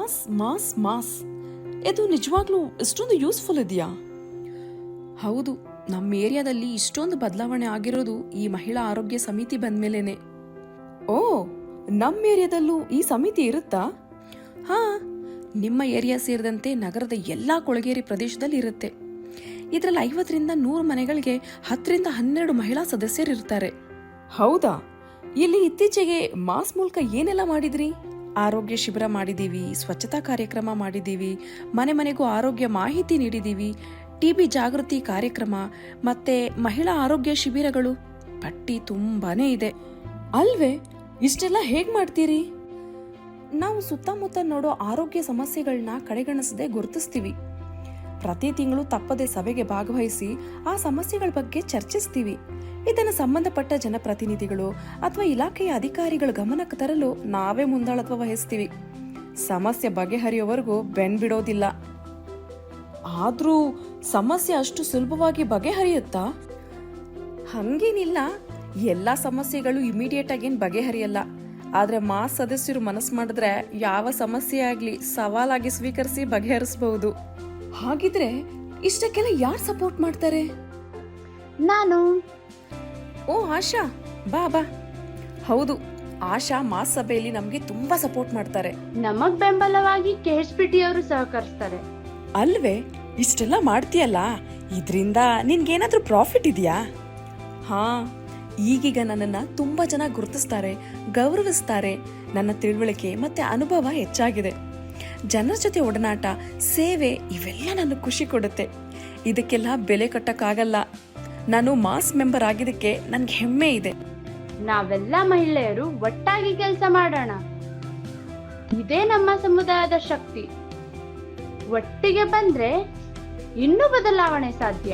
Mass mass mass ಇದು ನಿಜವಾಗ್ಲೂ ಇಷ್ಟೊಂದು ಯೂಸ್ಫುಲ್ ಇದೆಯಾ? ಹೌದು, ನಮ್ಮ ಏರಿಯಾದಲ್ಲಿ ಇಷ್ಟೊಂದು ಬದಲಾವಣೆ ಆಗಿರೋದು ಈ ಮಹಿಳಾ ಆರೋಗ್ಯ ಸಮಿತಿ ಬಂದ್ಮೇಲೆನೆ. ಓ, ನಮ್ಮ ಏರಿಯಾದಲ್ಲೂ ಈ ಸಮಿತಿ ಇರುತ್ತಾ? ಹಾ, ನಿಮ್ಮ ಏರಿಯಾ ಸೇರಿದಂತೆ ನಗರದ ಎಲ್ಲಾ ಕೊಳಗೇರಿ ಪ್ರದೇಶದಲ್ಲಿ ಇರುತ್ತೆ. ಇದರಲ್ಲಿ 50ರಿಂದ 100 ಮನೆಗಳಿಗೆ 10ರಿಂದ 12 ಮಹಿಳಾ ಸದಸ್ಯರಿರ್ತಾರೆ. ಹೌದಾ? ಇಲ್ಲಿ ಇತ್ತೀಚೆಗೆ ಮಾಸ್ ಮೂಲಕ ಏನೆಲ್ಲ ಮಾಡಿದ್ರಿ? ಆರೋಗ್ಯ ಶಿಬಿರ ಮಾಡಿದೀವಿ, ಸ್ವಚ್ಛತಾ ಕಾರ್ಯಕ್ರಮ ಮಾಡಿದೀವಿ, ಮನೆ ಮನೆಗೂ ಆರೋಗ್ಯ ಮಾಹಿತಿ ನೀಡಿದೀವಿ, ಟಿಬಿ ಜಾಗೃತಿ ಕಾರ್ಯಕ್ರಮ, ಮತ್ತೆ ಮಹಿಳಾ ಆರೋಗ್ಯ ಶಿಬಿರಗಳು. ಪಟ್ಟಿ ತುಂಬಾನೇ ಇದೆ ಅಲ್ವೇ? ಇಷ್ಟೆಲ್ಲ ಹೇಗ್ ಮಾಡ್ತೀರಿ? ನಾವು ಸುತ್ತಮುತ್ತ ನೋಡೋ ಆರೋಗ್ಯ ಸಮಸ್ಯೆಗಳನ್ನ ಕಡೆಗಣಿಸದೆ ಗುರುತಿಸ್ತೀವಿ. ಪ್ರತಿ ತಿಂಗಳು ತಪ್ಪದೆ ಸಭೆಗೆ ಭಾಗವಹಿಸಿ ಆ ಸಮಸ್ಯೆಗಳ ಬಗ್ಗೆ ಚರ್ಚಿಸ್ತೀವಿ. ಇದನ್ನು ಸಂಬಂಧಪಟ್ಟ ಜನಪ್ರತಿನಿಧಿಗಳು ಅಥವಾ ಇಲಾಖೆಯ ಅಧಿಕಾರಿಗಳ ಗಮನಕ್ಕೆ ತರಲು ನಾವೇ ಮುಂದಾಳತ್ವ ವಹಿಸ್ತೀವಿ. ಸಮಸ್ಯೆ ಬಗೆಹರಿಯೋವರೆಗೂ ಬೆನ್ಬಿಡೋದಿಲ್ಲ. ಆದ್ರೂ ಸಮಸ್ಯೆ ಅಷ್ಟು ಸುಲಭವಾಗಿ ಬಗೆಹರಿಯುತ್ತಾ? ಹಂಗೇನಿಲ್ಲ. ಎಲ್ಲಾ ಸಮಸ್ಯೆಗಳು ಇಮಿಡಿಯೇಟ್ ಆಗಿ ಬಗೆಹರಿಯಲ್ಲ. ಆದ್ರೆ ಮಾಸ್ ಸದಸ್ಯರು ಮನಸ್ಸು ಮಾಡಿದ್ರೆ ಯಾವ ಸಮಸ್ಯೆ ಆಗ್ಲಿ ಸವಾಲಾಗಿ ಸ್ವೀಕರಿಸಿ ಬಗೆಹರಿಸಬಹುದು. ಹಾಗಿದ್ರೆ ಇಷ್ಟಕ್ಕೆಲ್ಲ ಯಾರು ಸಪೋರ್ಟ್ ಮಾಡ್ತಾರೆ? ನಾನು. ಓ ಆಶಾ, ಬಾ ಬಾ. ಹೌದು, ಆಶಾ ಮಾಸ್ ಸಭೆಯಲ್ಲಿ ನಮ್ಗೆ ತುಂಬಾ ಸಪೋರ್ಟ್ ಮಾಡ್ತಾರೆ. ನಮಗ್ ಬೆಂಬಲವಾಗಿ KHPT ಅವರು ಸಹಕರಿಸ್ತಾರೆ. ಅಲ್ವೇ? ಇಷ್ಟೆಲ್ಲ ಮಾಡ್ತೀಯಲ್ಲ, ಇದ್ರಿಂದ ನಿನ್ಗೇನಾದ್ರೂ ಪ್ರಾಫಿಟ್ ಇದೆಯಾ? ಹಾ, ಈಗೀಗ ನನ್ನನ್ನ ತುಂಬಾ ಜನ ಗುರುತಿಸ್ತಾರೆ, ಗೌರವಿಸ್ತಾರೆ. ನನ್ನ ತಿಳುವಳಿಕೆ ಮತ್ತೆ ಅನುಭವ ಹೆಚ್ಚಾಗಿದೆ. ಜನರ ಜೊತೆ ಒಡನಾಟ, ಸೇವೆ ಇವೆಲ್ಲ ನನಗೆ ಖುಷಿ ಕೊಡುತ್ತೆ. ಇದಕ್ಕೆಲ್ಲ ಬೆಲೆ ಕಟ್ಟಕ್ಕಾಗಲ್ಲ. ನಾನು ಮಾಸ್ ಮೆಂಬರ್ ಆಗಿದ್ದಕ್ಕೆ ನನ್ಗೆ ಹೆಮ್ಮೆ ಇದೆ. ನಾವೆಲ್ಲ ಮಹಿಳೆಯರು ಒಟ್ಟಾಗಿ ಕೆಲಸ ಮಾಡೋಣ. ಇದೇ ನಮ್ಮ ಸಮುದಾಯದ ಶಕ್ತಿ. ಒಟ್ಟಿಗೆ ಬಂದ್ರೆ ಇನ್ನೂ ಬದಲಾವಣೆ ಸಾಧ್ಯ.